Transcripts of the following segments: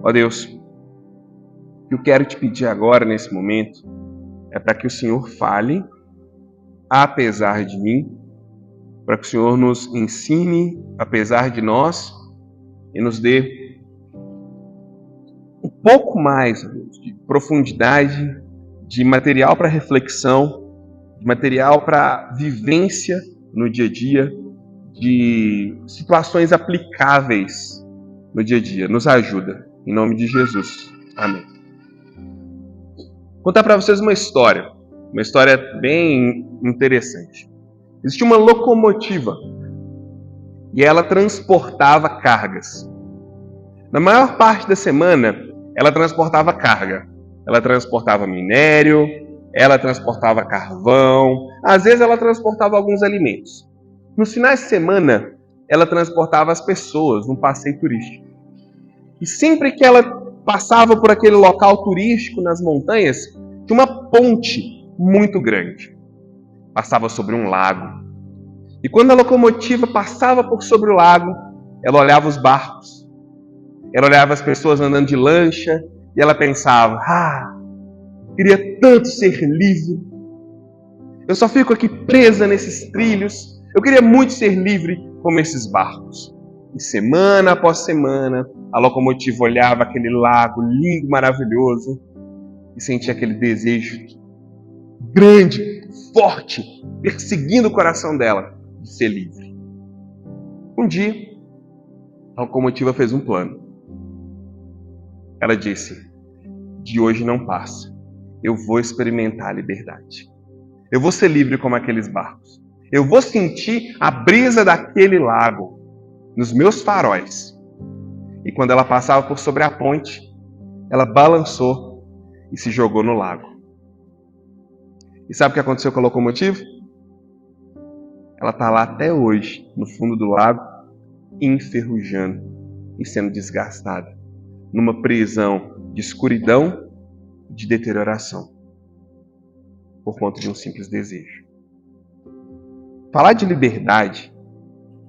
Ó Deus, o que eu quero te pedir agora, nesse momento, é para que o Senhor fale, apesar de mim, para que o Senhor nos ensine, apesar de nós, e nos dê um pouco mais, ó Deus, de profundidade, de material para reflexão, de material para vivência no dia a dia, de situações aplicáveis no dia a dia. Nos ajuda, em nome de Jesus. Amém. Vou contar para vocês uma história bem interessante. Existia uma locomotiva e ela transportava cargas. Na maior parte da semana, ela transportava carga. Ela transportava minério, ela transportava carvão, às vezes ela transportava alguns alimentos. Nos finais de semana, ela transportava as pessoas num passeio turístico. E sempre que ela passava por aquele local turístico nas montanhas, tinha uma ponte muito grande. Passava sobre um lago. E quando a locomotiva passava por sobre o lago, ela olhava os barcos. Ela olhava as pessoas andando de lancha e ela pensava: queria tanto ser livre. Eu só fico aqui presa nesses trilhos. Eu queria muito ser livre como esses barcos. E semana após semana, a locomotiva olhava aquele lago lindo, maravilhoso e sentia aquele desejo grande, forte, perseguindo o coração dela de ser livre. Um dia, a locomotiva fez um plano. Ela disse: de hoje não passa. Eu vou experimentar a liberdade. Eu vou ser livre como aqueles barcos. Eu vou sentir a brisa daquele lago nos meus faróis. E quando ela passava por sobre a ponte, ela balançou e se jogou no lago. E sabe o que aconteceu com a locomotiva? Ela está lá até hoje, no fundo do lago, enferrujando e sendo desgastada, numa prisão de escuridão e de deterioração, por conta de um simples desejo. Falar de liberdade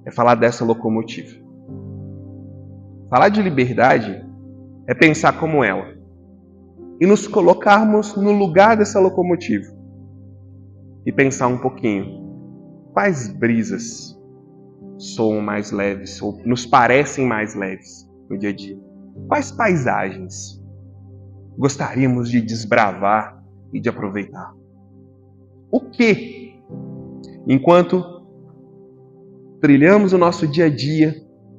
é falar dessa locomotiva. Falar de liberdade é pensar como ela e nos colocarmos no lugar dessa locomotiva e pensar um pouquinho: quais brisas soam mais leves ou nos parecem mais leves no dia a dia? Quais paisagens gostaríamos de desbravar e de aproveitar? O que, enquanto trilhamos o nosso dia a dia,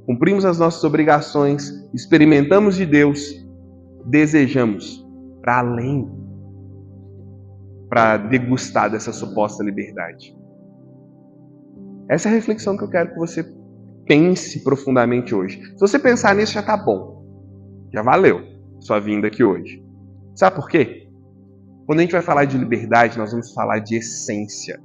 cumprimos as nossas obrigações, experimentamos de Deus, desejamos para além, para degustar dessa suposta liberdade? Essa é a reflexão que eu quero que você pense profundamente hoje. Se você pensar nisso, já está bom. Já valeu sua vinda aqui hoje. Sabe por quê? Quando a gente vai falar de liberdade, nós vamos falar de essência.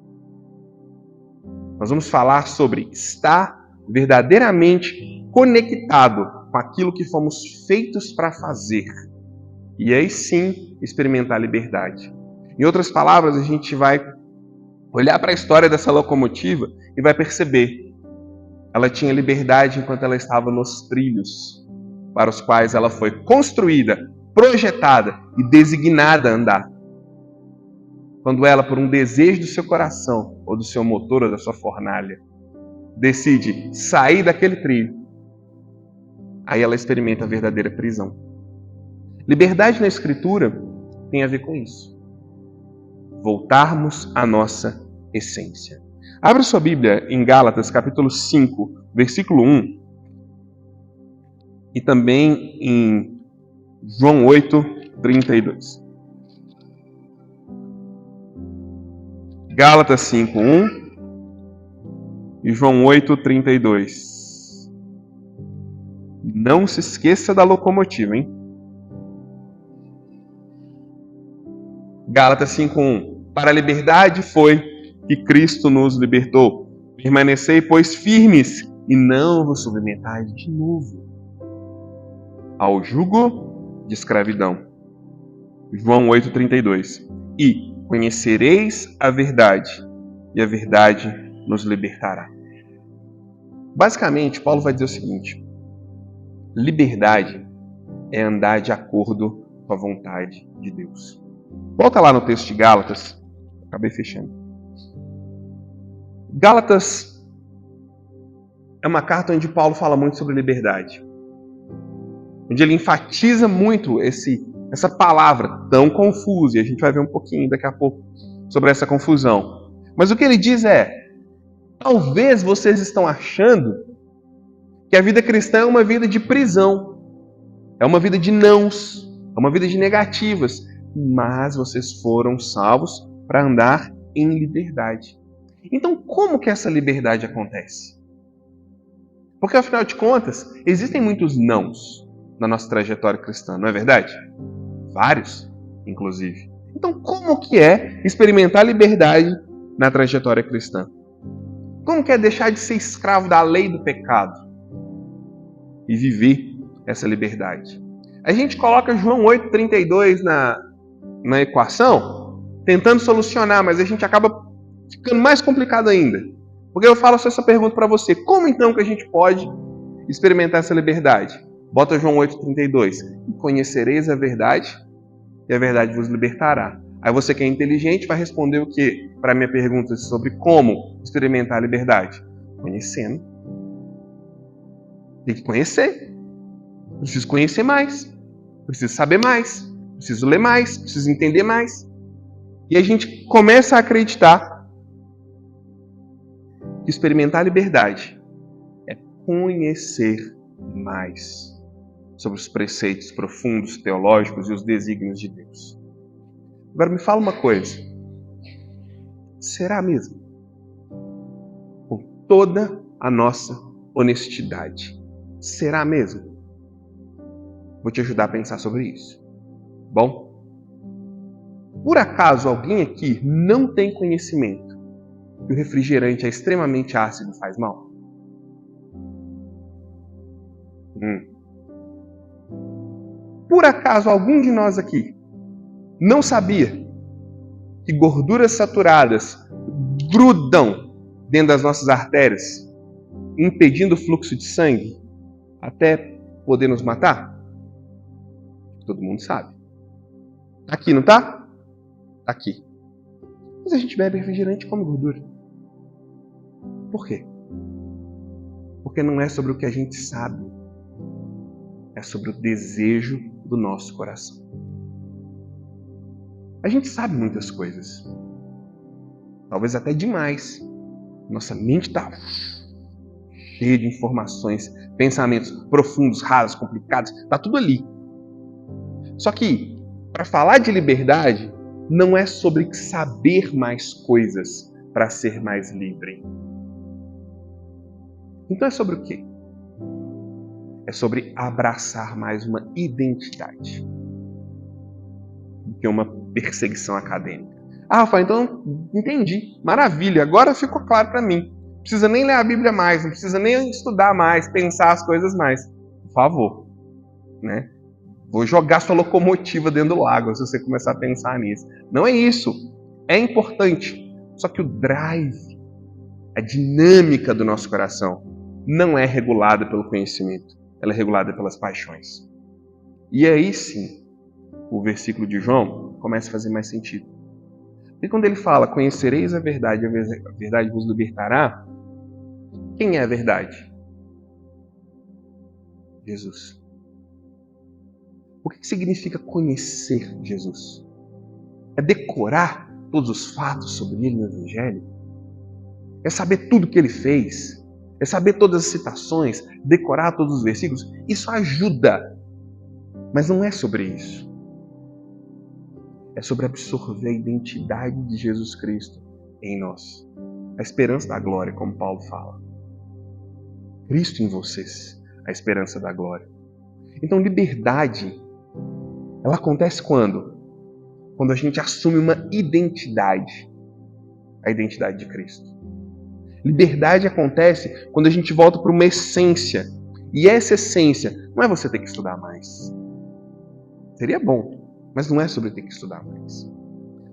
Nós vamos falar sobre estar verdadeiramente conectado com aquilo que fomos feitos para fazer. E aí sim, experimentar a liberdade. Em outras palavras, a gente vai olhar para a história dessa locomotiva e vai perceber: ela tinha liberdade enquanto ela estava nos trilhos para os quais ela foi construída, projetada e designada a andar. Quando ela, por um desejo do seu coração, ou do seu motor, ou da sua fornalha, decide sair daquele trilho, aí ela experimenta a verdadeira prisão. Liberdade na Escritura tem a ver com isso. Voltarmos à nossa essência. Abra sua Bíblia em Gálatas, capítulo 5, versículo 1. E também em João 8, 32. Gálatas 5, 1 e João 8, 32. Não se esqueça da locomotiva, hein? Gálatas 5, 1. Para a liberdade foi que Cristo nos libertou. Permanecei, pois, firmes e não vos submetais de novo ao jugo de escravidão. João 8,32. E conhecereis a verdade, e a verdade nos libertará. Basicamente, Paulo vai dizer o seguinte: liberdade é andar de acordo com a vontade de Deus. Volta lá no texto de Gálatas. Acabei fechando. Gálatas é uma carta onde Paulo fala muito sobre liberdade. Onde ele enfatiza muito essa palavra tão confusa. E a gente vai ver um pouquinho daqui a pouco sobre essa confusão. Mas o que ele diz é: talvez vocês estão achando que a vida cristã é uma vida de prisão. É uma vida de nãos. É uma vida de negativas. Mas vocês foram salvos para andar em liberdade. Então, como que essa liberdade acontece? Porque, afinal de contas, existem muitos nãos na nossa trajetória cristã, não é verdade? Vários, inclusive. Então, como que é experimentar liberdade na trajetória cristã? Como que é deixar de ser escravo da lei do pecado e viver essa liberdade? A gente coloca João 8,32 na equação, tentando solucionar, mas a gente acaba ficando mais complicado ainda. Porque eu falo só essa pergunta para você: como então que a gente pode experimentar essa liberdade? Bota João 8,32. E conhecereis a verdade, e a verdade vos libertará. Aí você que é inteligente vai responder o quê? Para a minha pergunta sobre como experimentar a liberdade. Conhecendo. Tem que conhecer. Preciso conhecer mais. Preciso saber mais. Preciso ler mais. Preciso entender mais. E a gente começa a acreditar que experimentar a liberdade é conhecer mais sobre os preceitos profundos, teológicos e os desígnios de Deus. Agora me fala uma coisa. Será mesmo? Com toda a nossa honestidade. Será mesmo? Vou te ajudar a pensar sobre isso. Bom? Por acaso alguém aqui não tem conhecimento que o refrigerante é extremamente ácido e faz mal? Por acaso algum de nós aqui não sabia que gorduras saturadas grudam dentro das nossas artérias, impedindo o fluxo de sangue até poder nos matar? Todo mundo sabe. Tá aqui, não tá? Tá aqui. Mas a gente bebe refrigerante e come gordura. Por quê? Porque não é sobre o que a gente sabe. É sobre o desejo do nosso coração. A gente sabe muitas coisas. Talvez até demais. Nossa mente está cheia de informações, pensamentos profundos, rasos, complicados. Está tudo ali. Só que, para falar de liberdade, não é sobre saber mais coisas para ser mais livre. Então é sobre o quê? É sobre abraçar mais uma identidade do que uma perseguição acadêmica. Ah, Rafael, então entendi. Maravilha, agora ficou claro para mim. Não precisa nem ler a Bíblia mais, não precisa nem estudar mais, pensar as coisas mais. Por favor, né? Vou jogar sua locomotiva dentro do lago se você começar a pensar nisso. Não é isso. É importante. Só que o drive, a dinâmica do nosso coração, não é regulada pelo conhecimento. Ela é regulada pelas paixões. E aí sim, o versículo de João começa a fazer mais sentido. E quando ele fala, conhecereis a verdade vos libertará, quem é a verdade? Jesus. O que significa conhecer Jesus? É decorar todos os fatos sobre ele no Evangelho? É saber tudo que ele fez? É saber todas as citações? Decorar todos os versículos? Isso ajuda, mas não é sobre isso. É sobre absorver a identidade de Jesus Cristo em nós. A esperança da glória, como Paulo fala. Cristo em vocês, a esperança da glória. Então, liberdade, ela acontece quando? Quando a gente assume uma identidade. A identidade de Cristo. Liberdade acontece quando a gente volta para uma essência. E essa essência não é você ter que estudar mais. Seria bom, mas não é sobre ter que estudar mais.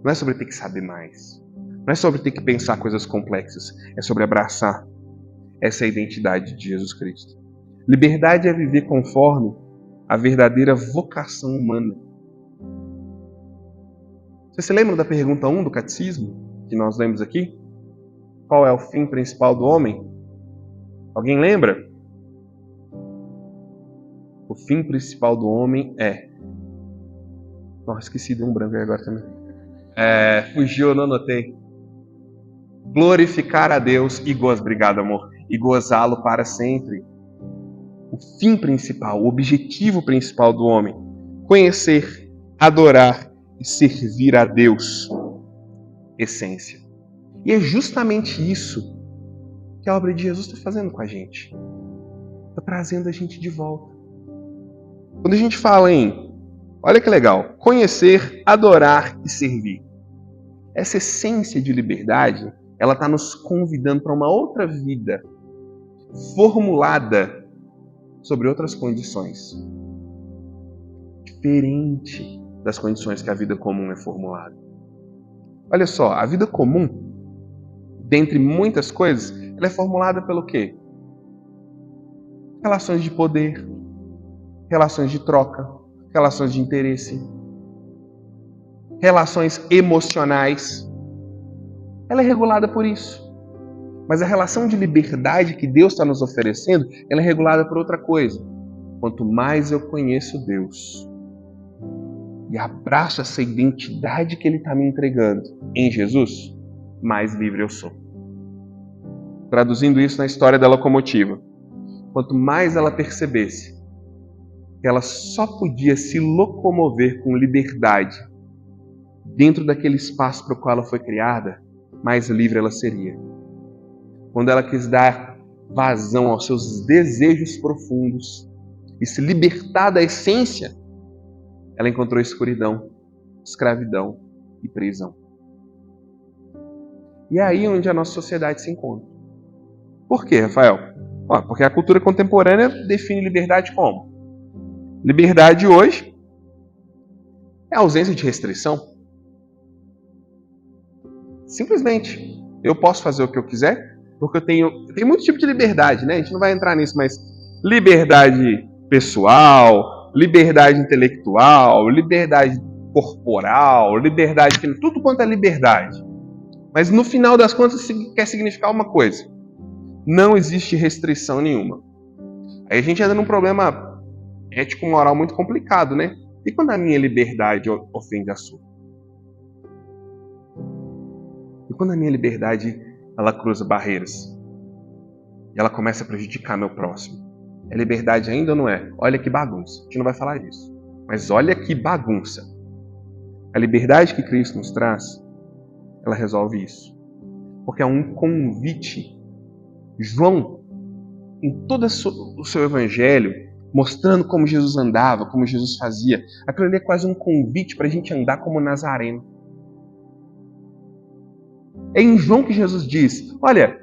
Não é sobre ter que saber mais. Não é sobre ter que pensar coisas complexas. É sobre abraçar essa identidade de Jesus Cristo. Liberdade é viver conforme a verdadeira vocação humana. Você se lembra da pergunta 1 do catecismo, que nós lemos aqui? Qual é o fim principal do homem? Alguém lembra? O fim principal do homem é... Nossa, esqueci de um branco aí agora também. Fugiu, eu não anotei. Glorificar a Deus obrigado, amor, e gozá-lo para sempre. O fim principal, o objetivo principal do homem. Conhecer, adorar e servir a Deus. Essência. E é justamente isso que a obra de Jesus está fazendo com a gente. Está trazendo a gente de volta. Quando a gente fala em, olha que legal, conhecer, adorar e servir. Essa essência de liberdade, ela está nos convidando para uma outra vida, formulada sobre outras condições. Diferente das condições que a vida comum é formulada. Olha só, a vida comum, dentre muitas coisas, ela é formulada pelo quê? Relações de poder, relações de troca, relações de interesse, relações emocionais. Ela é regulada por isso. Mas a relação de liberdade que Deus está nos oferecendo, ela é regulada por outra coisa. Quanto mais eu conheço Deus e abraço essa identidade que Ele está me entregando em Jesus, mais livre eu sou. Traduzindo isso na história da locomotiva. Quanto mais ela percebesse que ela só podia se locomover com liberdade dentro daquele espaço para o qual ela foi criada, mais livre ela seria. Quando ela quis dar vazão aos seus desejos profundos e se libertar da essência, ela encontrou escuridão, escravidão e prisão. E é aí onde a nossa sociedade se encontra. Por quê, Rafael? Porque a cultura contemporânea define liberdade como? Liberdade hoje é a ausência de restrição. Simplesmente, eu posso fazer o que eu quiser, porque eu tenho muito tipo de liberdade, né? A gente não vai entrar nisso, mas liberdade pessoal, liberdade intelectual, liberdade corporal, liberdade, tudo quanto é liberdade. Mas no final das contas quer significar uma coisa: não existe restrição nenhuma. Aí a gente entra num problema ético-moral muito complicado, né? E quando a minha liberdade ofende a sua? E quando a minha liberdade ela cruza barreiras e ela começa a prejudicar meu próximo? É liberdade ainda ou não é? Olha que bagunça. A gente não vai falar disso. Mas olha que bagunça. A liberdade que Cristo nos traz, ela resolve isso. Porque é um convite. João, em todo o seu evangelho, mostrando como Jesus andava, como Jesus fazia, aquilo ali é quase um convite para a gente andar como Nazareno. É em João que Jesus diz: olha,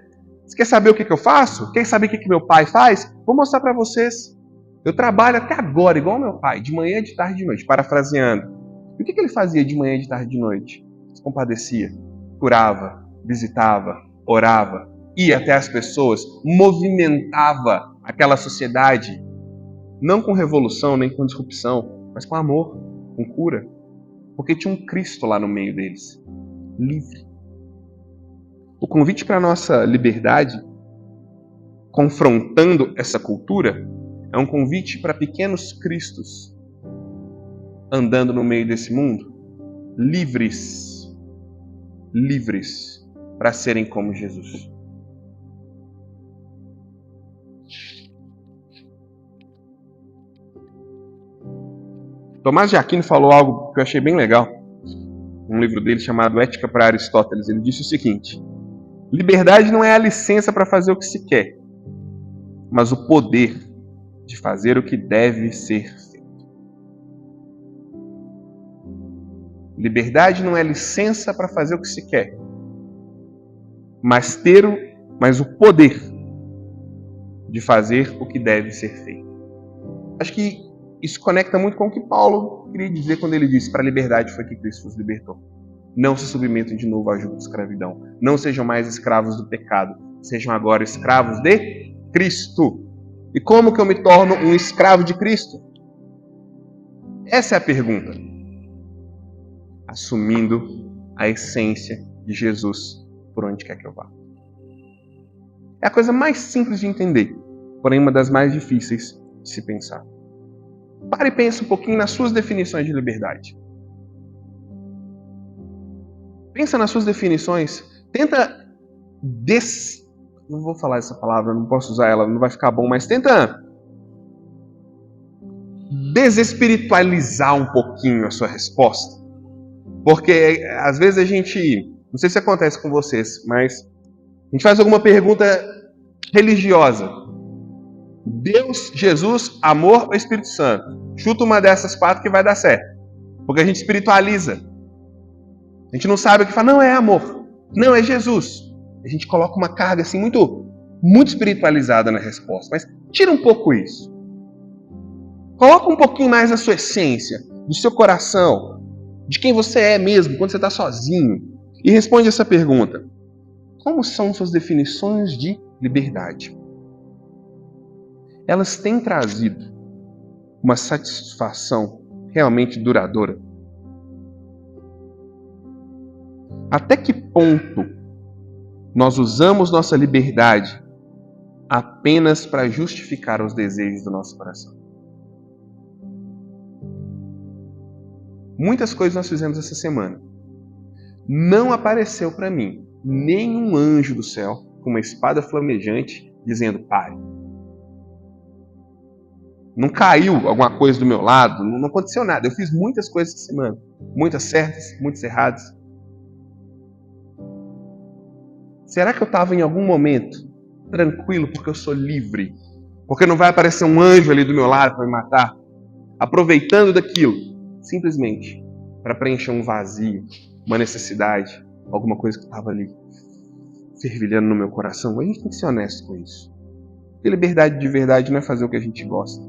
você quer saber o que eu faço? Quer saber o que meu pai faz? Vou mostrar para vocês. Eu trabalho até agora igual meu pai, de manhã, de tarde e de noite, parafraseando. E o que ele fazia de manhã, de tarde e de noite? Se compadecia, curava, visitava, orava, ia até as pessoas, movimentava aquela sociedade, não com revolução nem com disrupção, mas com amor, com cura. Porque tinha um Cristo lá no meio deles, livre. O convite para a nossa liberdade, confrontando essa cultura, é um convite para pequenos cristos andando no meio desse mundo, livres para serem como Jesus. Tomás de Aquino falou algo que eu achei bem legal, um livro dele chamado Ética para Aristóteles. Ele disse o seguinte: liberdade não é a licença para fazer o que se quer, mas o poder de fazer o que deve ser feito. Liberdade não é licença para fazer o que se quer, mas o poder de fazer o que deve ser feito. Acho que isso conecta muito com o que Paulo queria dizer quando ele disse: para a liberdade foi que Cristo nos libertou. Não se submetam de novo à jugo de escravidão. Não sejam mais escravos do pecado. Sejam agora escravos de Cristo. E como que eu me torno um escravo de Cristo? Essa é a pergunta. Assumindo a essência de Jesus por onde quer que eu vá. É a coisa mais simples de entender, porém uma das mais difíceis de se pensar. Pare e pense um pouquinho nas suas definições de liberdade. Pensa nas suas definições. Tenta não vou falar essa palavra, não posso usar ela, não vai ficar bom, mas tenta desespiritualizar um pouquinho a sua resposta. Porque às vezes a gente, não sei se acontece com vocês, mas a gente faz alguma pergunta religiosa. Deus, Jesus, amor ou Espírito Santo? Chuta uma dessas 4 que vai dar certo. Porque a gente espiritualiza. A gente não sabe o que fala, não é amor, não é Jesus. A gente coloca uma carga assim muito espiritualizada na resposta. Mas tira um pouco isso. Coloca um pouquinho mais a sua essência, do seu coração, de quem você é mesmo, quando você está sozinho. E responde essa pergunta. Como são suas definições de liberdade? Elas têm trazido uma satisfação realmente duradoura? Até que ponto nós usamos nossa liberdade apenas para justificar os desejos do nosso coração? Muitas coisas nós fizemos essa semana. Não apareceu para mim nenhum anjo do céu com uma espada flamejante dizendo pare. Não caiu alguma coisa do meu lado, não aconteceu nada. Eu fiz muitas coisas essa semana. Muitas certas, muitas erradas. Será que eu estava em algum momento tranquilo porque eu sou livre? Porque não vai aparecer um anjo ali do meu lado para me matar? Aproveitando daquilo, simplesmente para preencher um vazio, uma necessidade, alguma coisa que estava ali fervilhando no meu coração. A gente tem que ser honesto com isso. Ter liberdade de verdade não é fazer o que a gente gosta,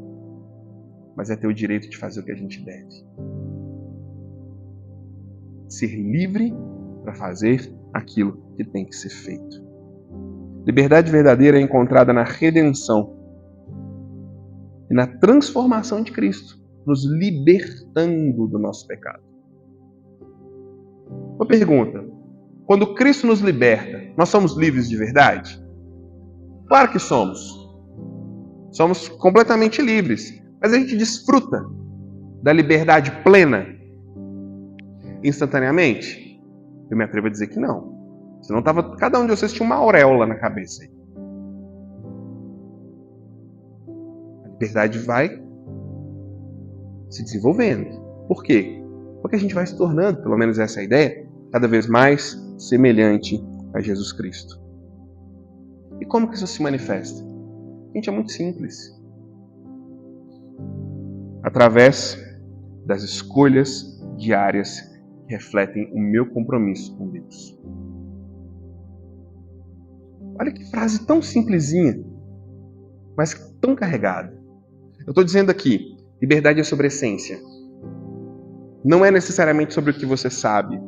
mas é ter o direito de fazer o que a gente deve. Ser livre para fazer aquilo que tem que ser feito. Liberdade verdadeira é encontrada na redenção e na transformação de Cristo, nos libertando do nosso pecado. Uma pergunta. Quando Cristo nos liberta, nós somos livres de verdade? Claro que somos. Somos completamente livres. Mas a gente desfruta da liberdade plena instantaneamente? Eu me atrevo a dizer que não. Senão cada um de vocês tinha uma auréola na cabeça. A liberdade vai se desenvolvendo. Por quê? Porque a gente vai se tornando, pelo menos essa é a ideia, cada vez mais semelhante a Jesus Cristo. E como que isso se manifesta? Gente, é muito simples. Através das escolhas diárias que refletem o meu compromisso com Deus. Olha que frase tão simplesinha, mas tão carregada. Eu estou dizendo aqui, liberdade é sobre essência. Não é necessariamente sobre o que você sabe.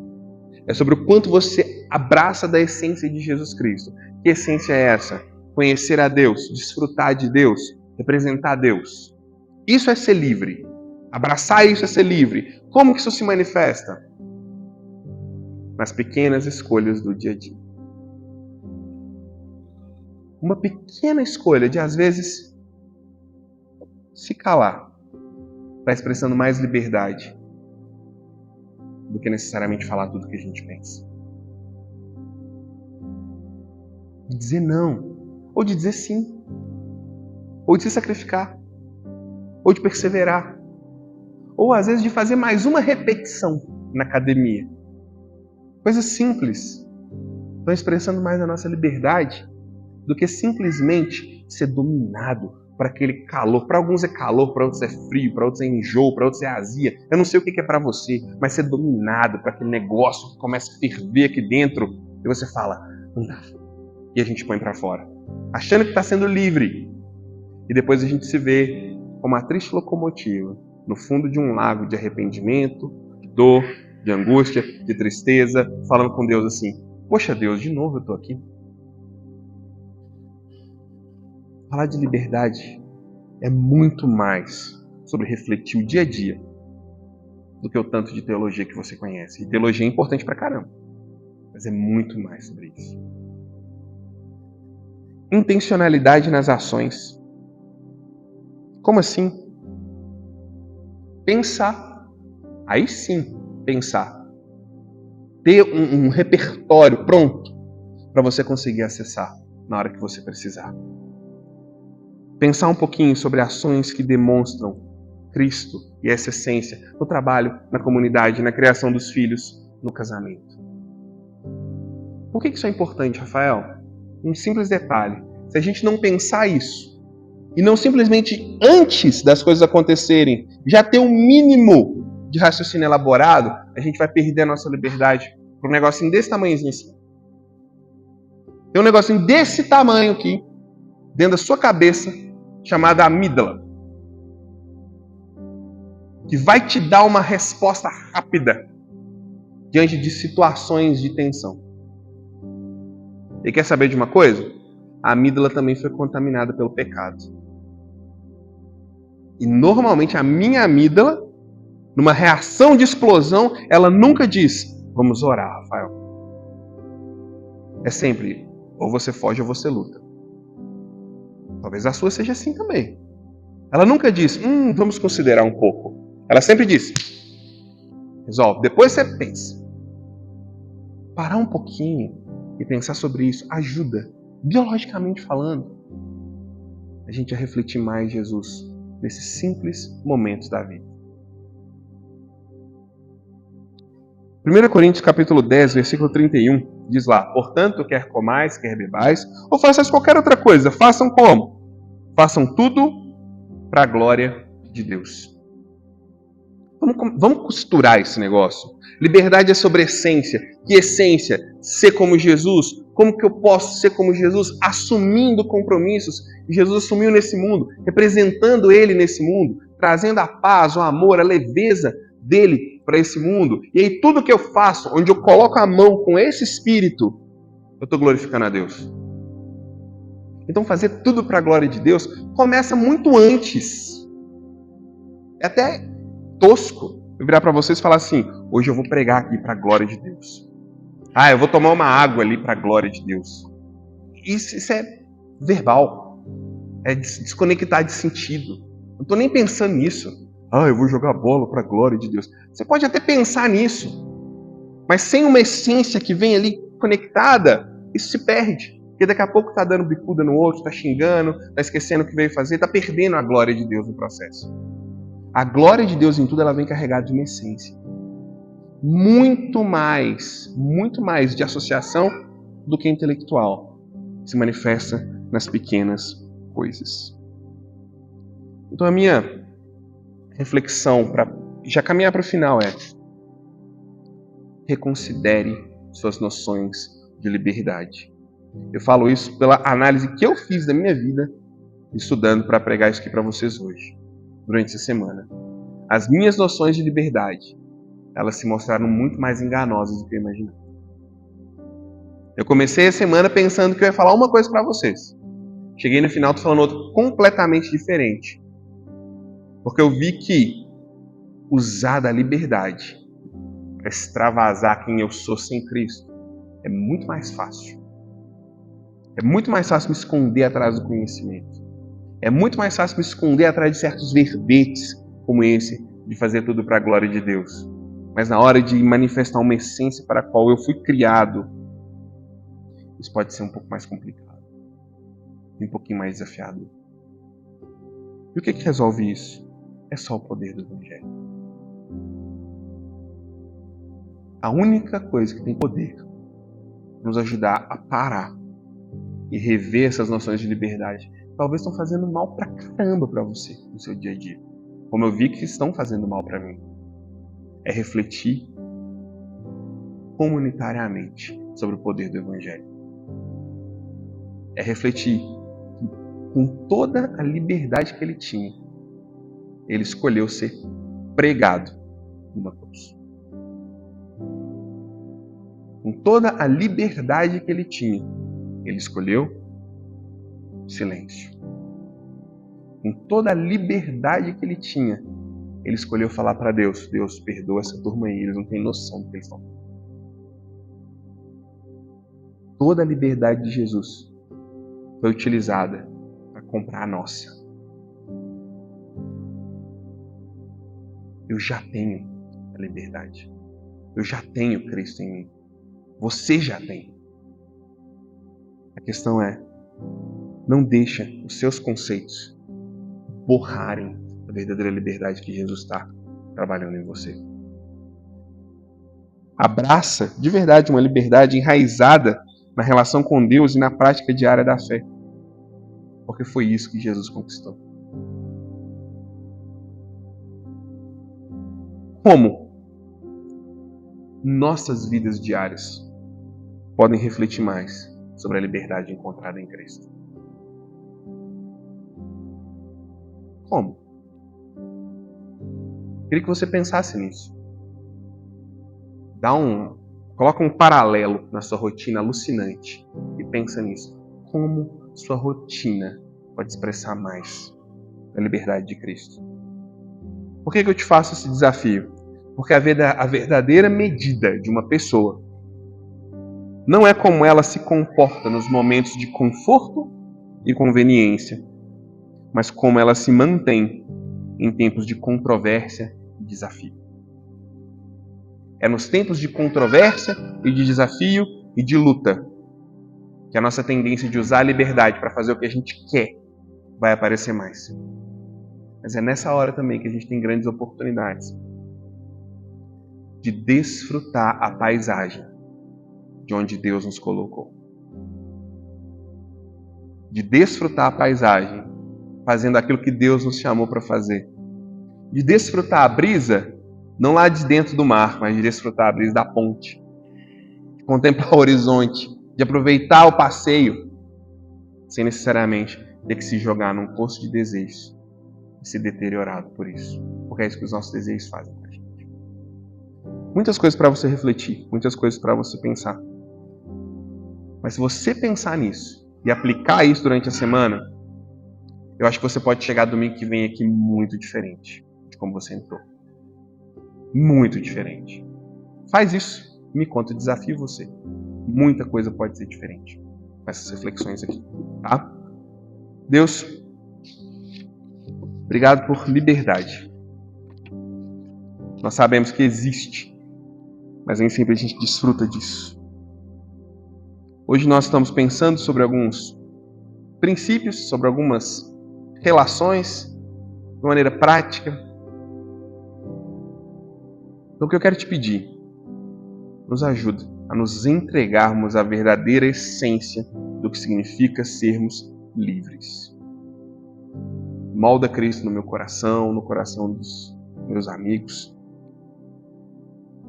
É sobre o quanto você abraça da essência de Jesus Cristo. Que essência é essa? Conhecer a Deus, desfrutar de Deus, representar Deus. Isso é ser livre. Abraçar isso é ser livre. Como que isso se manifesta? Nas pequenas escolhas do dia a dia. Uma pequena escolha de, às vezes, se calar está expressando mais liberdade do que necessariamente falar tudo que a gente pensa. De dizer não, ou de dizer sim, ou de se sacrificar, ou de perseverar, ou às vezes de fazer mais uma repetição na academia. Coisas simples estão expressando mais a nossa liberdade do que simplesmente ser dominado por aquele calor. Para alguns é calor, para outros é frio, para outros é enjoo, para outros é azia. Eu não sei o que é para você, mas ser dominado por aquele negócio que começa a ferver aqui dentro e você fala, não dá. E a gente põe para fora, achando que está sendo livre. E depois a gente se vê como uma triste locomotiva no fundo de um lago de arrependimento, de dor, de angústia, de tristeza, falando com Deus assim, poxa Deus, de novo eu estou aqui. Falar de liberdade é muito mais sobre refletir o dia a dia do que o tanto de teologia que você conhece. E teologia é importante pra caramba, mas é muito mais sobre isso. Intencionalidade nas ações. Como assim? Pensar. Aí sim, pensar. Ter um repertório pronto para você conseguir acessar na hora que você precisar. Pensar um pouquinho sobre ações que demonstram Cristo e essa essência no trabalho, na comunidade, na criação dos filhos, no casamento. Por que isso é importante, Rafael? Um simples detalhe. Se a gente não pensar isso, e não simplesmente antes das coisas acontecerem, já ter um mínimo de raciocínio elaborado, a gente vai perder a nossa liberdade para um negocinho desse tamanhozinho assim. Tem um negocinho desse tamanho aqui, dentro da sua cabeça, chamado amígdala, que vai te dar uma resposta rápida diante de situações de tensão. E quer saber de uma coisa? A amígdala também foi contaminada pelo pecado. E normalmente a minha amígdala, numa reação de explosão, ela nunca diz, vamos orar, Rafael. É sempre, ou você foge ou você luta. Talvez a sua seja assim também. Ela nunca diz, vamos considerar um pouco. Ela sempre diz, resolve, depois você pensa. Parar um pouquinho e pensar sobre isso ajuda, biologicamente falando, a gente a refletir mais Jesus nesses simples momentos da vida. 1 Coríntios capítulo 10, versículo 31, diz lá, portanto, quer comais, quer bebais, ou façais qualquer outra coisa, façam como? Façam tudo para a glória de Deus. Vamos costurar esse negócio. Liberdade é sobre essência. Que essência? Ser como Jesus. Como que eu posso ser como Jesus? Assumindo compromissos que Jesus assumiu nesse mundo, representando Ele nesse mundo, trazendo a paz, o amor, a leveza dele para esse mundo. E aí tudo que eu faço, onde eu coloco a mão com esse espírito, eu estou glorificando a Deus. Então fazer tudo para a glória de Deus começa muito antes. É até tosco eu virar para vocês e falar assim, hoje eu vou pregar aqui para a glória de Deus. Eu vou tomar uma água ali para a glória de Deus. Isso é verbal. É desconectar de sentido. Não estou nem pensando nisso. Eu vou jogar bola para a glória de Deus. Você pode até pensar nisso. Mas sem uma essência que vem ali conectada, isso se perde. Porque daqui a pouco está dando bicuda no outro, está xingando, está esquecendo o que veio fazer, está perdendo a glória de Deus no processo. A glória de Deus em tudo, ela vem carregada de uma essência. Muito mais de associação do que intelectual. Se manifesta nas pequenas coisas. Então a minha reflexão, para já caminhar para o final, é reconsidere suas noções de liberdade. Eu falo isso pela análise que eu fiz da minha vida, estudando para pregar isso aqui para vocês hoje, durante essa semana. As minhas noções de liberdade, elas se mostraram muito mais enganosas do que eu imaginava. Eu comecei a semana pensando que eu ia falar uma coisa para vocês. Cheguei no final, tô falando outra completamente diferente. Porque eu vi que usar da liberdade para extravasar quem eu sou sem Cristo é muito mais fácil. É muito mais fácil me esconder atrás do conhecimento. É muito mais fácil me esconder atrás de certos verbetes como esse, de fazer tudo para a glória de Deus. Mas na hora de manifestar uma essência para a qual eu fui criado, isso pode ser um pouco mais complicado. Um pouquinho mais desafiador. E o que resolve isso? É só o poder do Evangelho. A única coisa que tem poder para nos ajudar a parar e rever essas noções de liberdade, talvez estão fazendo mal pra caramba para você no seu dia a dia. Como eu vi que estão fazendo mal para mim. É refletir comunitariamente sobre o poder do Evangelho. É refletir que, com toda a liberdade que ele tinha, ele escolheu ser pregado numa cruz. Com toda a liberdade que ele tinha, ele escolheu silêncio. Com toda a liberdade que ele tinha, ele escolheu falar para Deus: Deus, perdoa essa turma aí, eles não têm noção do que eles estão. Toda a liberdade de Jesus foi utilizada para comprar a nossa. Eu já tenho a liberdade. Eu já tenho Cristo em mim. Você já tem. A questão é, não deixa os seus conceitos borrarem a verdadeira liberdade que Jesus está trabalhando em você. Abraça de verdade uma liberdade enraizada na relação com Deus e na prática diária da fé. Porque foi isso que Jesus conquistou. Como nossas vidas diárias podem refletir mais sobre a liberdade encontrada em Cristo? Como? Queria que você pensasse nisso. Coloca um paralelo na sua rotina alucinante e pensa nisso. Como sua rotina pode expressar mais a liberdade de Cristo? Por que eu te faço esse desafio? Porque a verdadeira medida de uma pessoa não é como ela se comporta nos momentos de conforto e conveniência, mas como ela se mantém em tempos de controvérsia e desafio. É nos tempos de controvérsia e de desafio e de luta que a nossa tendência de usar a liberdade para fazer o que a gente quer vai aparecer mais. Mas é nessa hora também que a gente tem grandes oportunidades de desfrutar a paisagem de onde Deus nos colocou. De desfrutar a paisagem fazendo aquilo que Deus nos chamou para fazer. De desfrutar a brisa, não lá de dentro do mar, mas de desfrutar a brisa da ponte. De contemplar o horizonte, de aproveitar o passeio, sem necessariamente ter que se jogar num poço de desejos e ser deteriorado por isso. Porque é isso que os nossos desejos fazem com a gente. Muitas coisas para você refletir, muitas coisas para você pensar. Mas se você pensar nisso e aplicar isso durante a semana, eu acho que você pode chegar domingo que vem aqui muito diferente de como você entrou. Muito diferente. Faz isso, me conta, desafio você. Muita coisa pode ser diferente com essas reflexões aqui, tá? Deus, obrigado por liberdade. Nós sabemos que existe, mas nem sempre a gente desfruta disso. Hoje nós estamos pensando sobre alguns princípios, sobre algumas relações, de maneira prática. Então o que eu quero te pedir, nos ajuda a nos entregarmos à verdadeira essência do que significa sermos livres. Molda Cristo no meu coração, no coração dos meus amigos.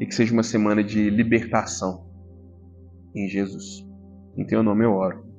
E que seja uma semana de libertação em Jesus. Em teu nome eu oro.